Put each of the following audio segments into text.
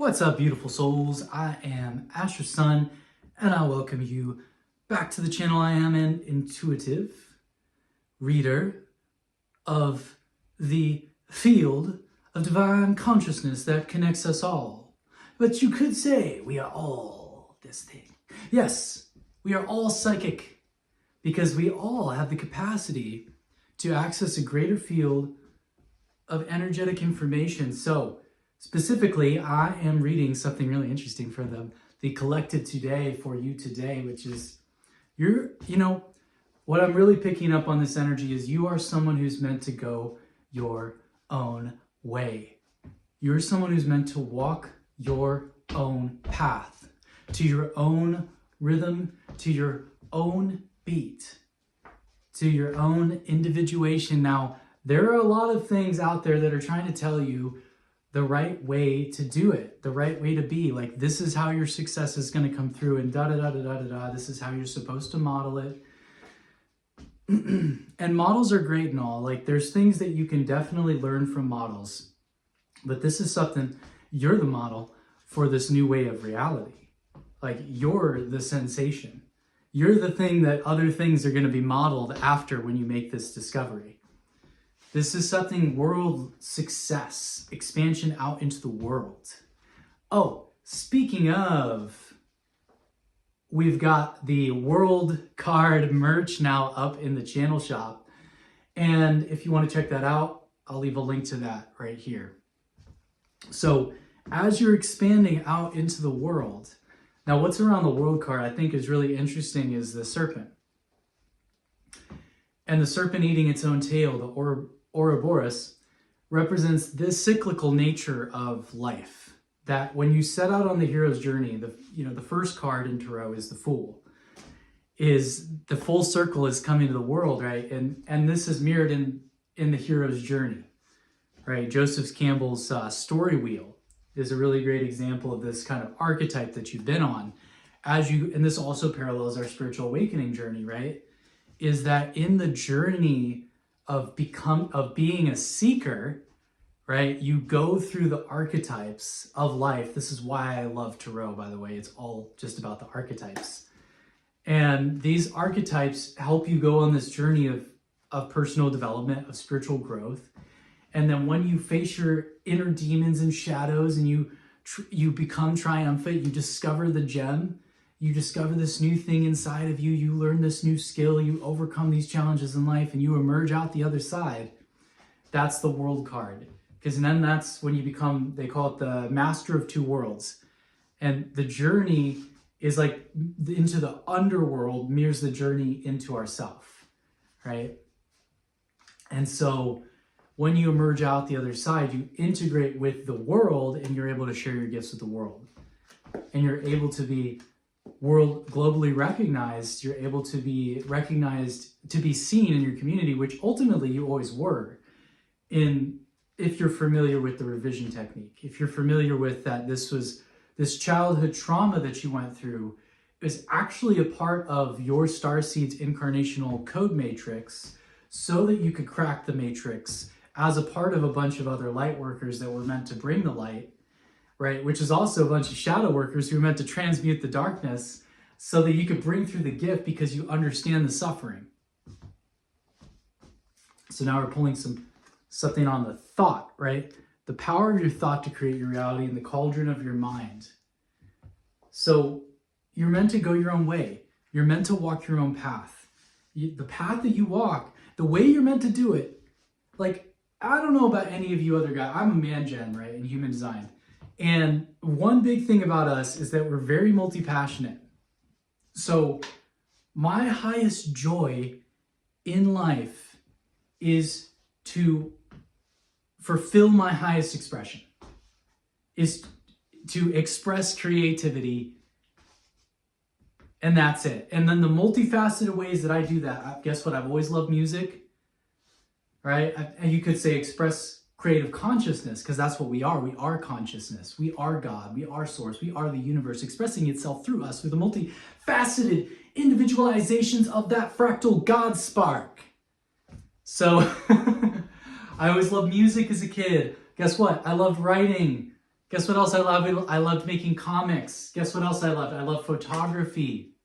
What's up, beautiful souls? I am Asher's son, and I welcome you back to the channel. I am an intuitive reader of the field of divine consciousness that connects us all. But you could say we are all this thing. Yes, we are all psychic because we all have the capacity to access a greater field of energetic information. So, specifically, I am reading something really interesting for the collective today, for you today, which is, what I'm really picking up on this energy is you are someone who's meant to go your own way. You're someone who's meant to walk your own path, to your own rhythm, to your own beat, to your own individuation. Now, there are a lot of things out there that are trying to tell you the right way to do it, the right way to be. Like, this is how your success is going to come through, and da-da-da-da-da-da-da. This is how you're supposed to model it. And models are great and all. Like, there's things that you can definitely learn from models. But this is something, you're the model for this new way of reality. Like, you're the sensation. You're the thing that other things are going to be modeled after when you make this discovery. This is something world success, expansion out into the world. Oh, speaking of, we've got the world card merch now up in the channel shop. And if you want to check that out, I'll leave a link to that right here. So as you're expanding out into the world, now what's around the world card I think is really interesting is the serpent. And the serpent eating its own tail, the Ouroboros, represents this cyclical nature of life. That when you set out on the hero's journey, the first card in Tarot is the Fool. Is the full circle is coming to the world, right? And this is mirrored in the hero's journey, right? Joseph Campbell's story wheel is a really great example of this kind of archetype that you've been on. And this also parallels our spiritual awakening journey, right? Is that in the journey of being a seeker, right? You go through the archetypes of life. This is why I love Tarot, by the way. It's all just about the archetypes. And these archetypes help you go on this journey of personal development, of spiritual growth. And then when you face your inner demons and shadows and you become triumphant, you discover the gem, you discover this new thing inside of you, you learn this new skill, you overcome these challenges in life, and you emerge out the other side. That's the world card. Because then that's when you become, they call it the master of two worlds. And the journey is like into the underworld mirrors the journey into ourself, right? And so when you emerge out the other side, you integrate with the world and you're able to share your gifts with the world. And you're able to be globally recognized, you're able to be recognized, to be seen in your community, which ultimately you always were. If you're familiar with the revision technique, if you're familiar with that, this childhood trauma that you went through is actually a part of your starseed's incarnational code matrix, so that you could crack the matrix as a part of a bunch of other light workers that were meant to bring the light, right? Which is also a bunch of shadow workers who are meant to transmute the darkness so that you could bring through the gift because you understand the suffering. So now we're pulling something on the thought, right? The power of your thought to create your reality in the cauldron of your mind. So you're meant to go your own way. You're meant to walk your own path. The path that you walk, the way you're meant to do it, like, I don't know about any of you other guys. I'm a man gen, right, in human design. And one big thing about us is that we're very multi-passionate. So my highest joy in life is to fulfill my highest expression, is to express creativity, and that's it. And then the multifaceted ways that I do that, guess what? I've always loved music, right? And you could say express creative consciousness, because that's what we are. We are consciousness. We are God. We are source. We are the universe expressing itself through us with the multifaceted individualizations of that fractal God spark. So I always loved music as a kid. Guess what? I loved writing. Guess what else I love? I loved making comics. Guess what else I loved? I love photography.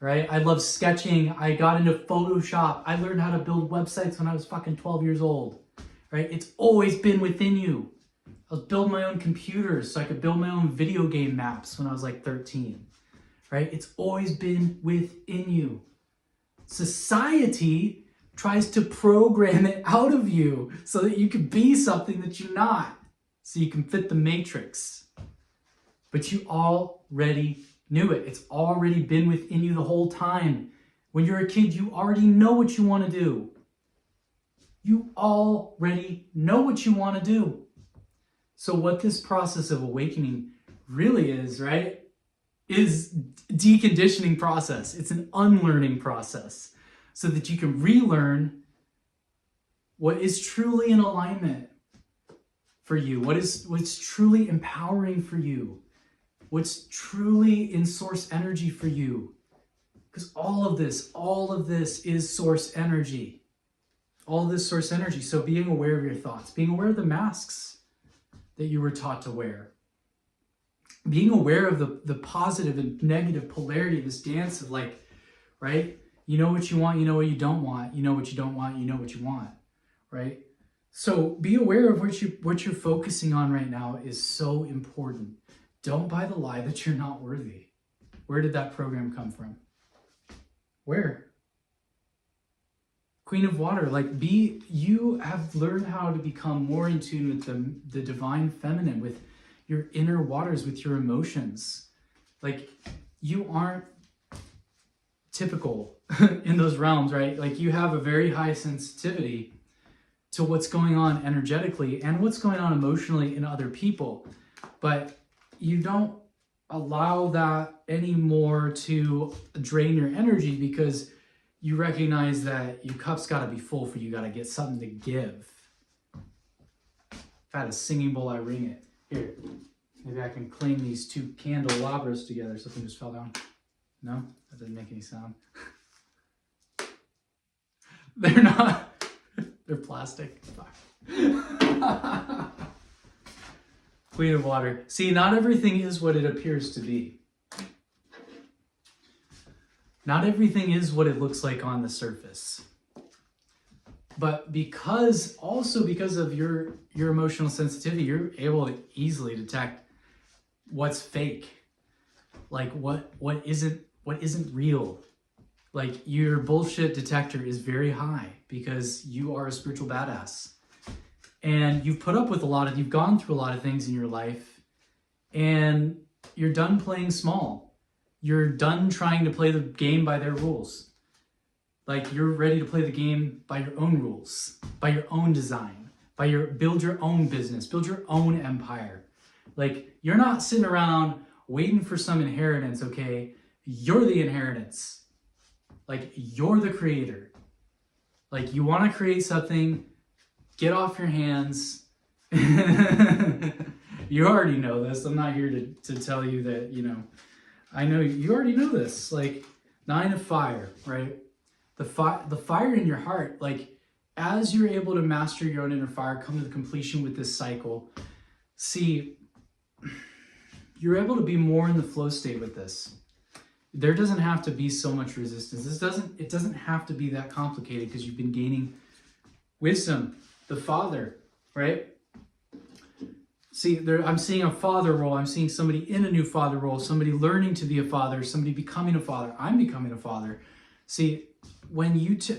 Right? I love sketching. I got into Photoshop. I learned how to build websites when I was fucking 12 years old. Right? It's always been within you. I was building my own computers so I could build my own video game maps when I was like 13. Right? It's always been within you. Society tries to program it out of you so that you can be something that you're not. So you can fit the matrix. But you already knew it. It's already been within you the whole time. When you're a kid, you already know what you want to do. You already know what you want to do. So what this process of awakening really is, right, is deconditioning process. It's an unlearning process so that you can relearn what is truly in alignment for you, what's truly empowering for you, what's truly in source energy for you. Because all of this is source energy. All of this source energy. So being aware of your thoughts, being aware of the masks that you were taught to wear, being aware of the positive and negative polarity of this dance of like, right? You know what you want, you know what you don't want, you know what you don't want, you know what you want, right? So be aware of what you're focusing on right now is so important. Don't buy the lie that you're not worthy. Where did that program come from? Where? Queen of Water, like you have learned how to become more in tune with the divine feminine, with your inner waters, with your emotions. Like you aren't typical in those realms, right? Like you have a very high sensitivity to what's going on energetically and what's going on emotionally in other people. But you don't allow that anymore to drain your energy because you recognize that your cup's got to be full for you. Got to get something to give. If I had a singing bowl, I ring it. Here, maybe I can clean these two candelabras together. Something just fell down. No, that didn't make any sound. They're not. They're plastic. Queen of Water. See, not everything is what it appears to be. Not everything is what it looks like on the surface. But because of your emotional sensitivity, you're able to easily detect what's fake. Like what isn't real. Like your bullshit detector is very high because you are a spiritual badass. And you've put up with you've gone through a lot of things in your life, and you're done playing small. You're done trying to play the game by their rules. Like you're ready to play the game by your own rules, by your own design, build your own business, build your own empire. Like you're not sitting around waiting for some inheritance, okay? You're the inheritance. Like you're the creator. Like you want to create something, get off your hands. You already know this. I'm not here to tell you that, I know you already know this. Like 9 of fire, right? The fire in your heart, like as you're able to master your own inner fire, come to the completion with this cycle, see, you're able to be more in the flow state with this. There doesn't have to be so much resistance. It doesn't have to be that complicated because you've been gaining wisdom, the Father, right? See, I'm seeing a father role. I'm seeing somebody in a new father role, somebody learning to be a father, somebody becoming a father. I'm becoming a father. See, when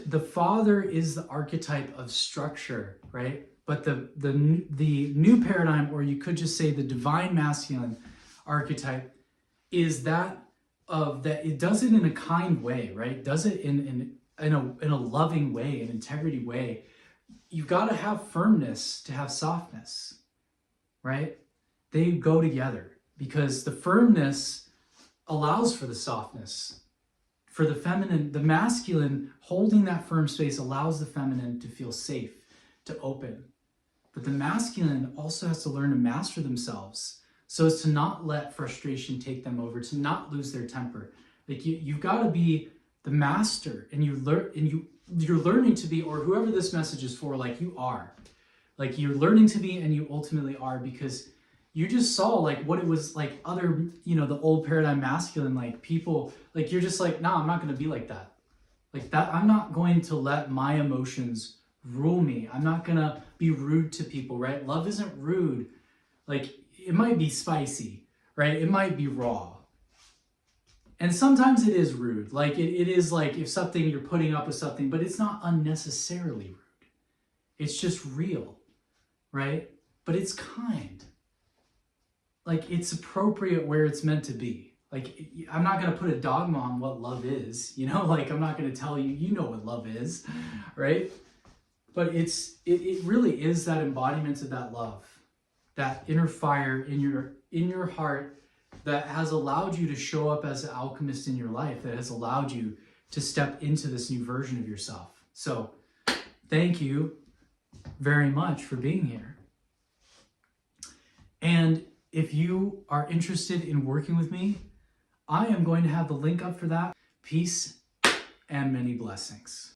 the father is the archetype of structure, right? But the new paradigm, or you could just say the divine masculine archetype, is that it does it in a kind way, right? Does it in a loving way, an integrity way. You've got to have firmness to have softness, right? They go together because the firmness allows for the softness. For the feminine, the masculine holding that firm space allows the feminine to feel safe, to open. But the masculine also has to learn to master themselves so as to not let frustration take them over, to not lose their temper. Like you've got to be the master, and you're learning to be, or whoever this message is for, like you are. Like you're learning to be, and you ultimately are, because you just saw like what it was like other, the old paradigm masculine, like people, like you're just like, nah, I'm not going to be like that. Like that, I'm not going to let my emotions rule me. I'm not going to be rude to people, right? Love isn't rude. Like it might be spicy, right? It might be raw. And sometimes it is rude. Like it is like if something, you're putting up with something, but it's not unnecessarily rude. It's just real, right? But it's kind. Like it's appropriate where it's meant to be. Like I'm not going to put a dogma on what love is, like I'm not going to tell you, what love is, right? But it really is that embodiment of that love, that inner fire in your heart that has allowed you to show up as an alchemist in your life, that has allowed you to step into this new version of yourself. So thank you very much for being here. And if you are interested in working with me, I am going to have the link up for that. Peace and many blessings.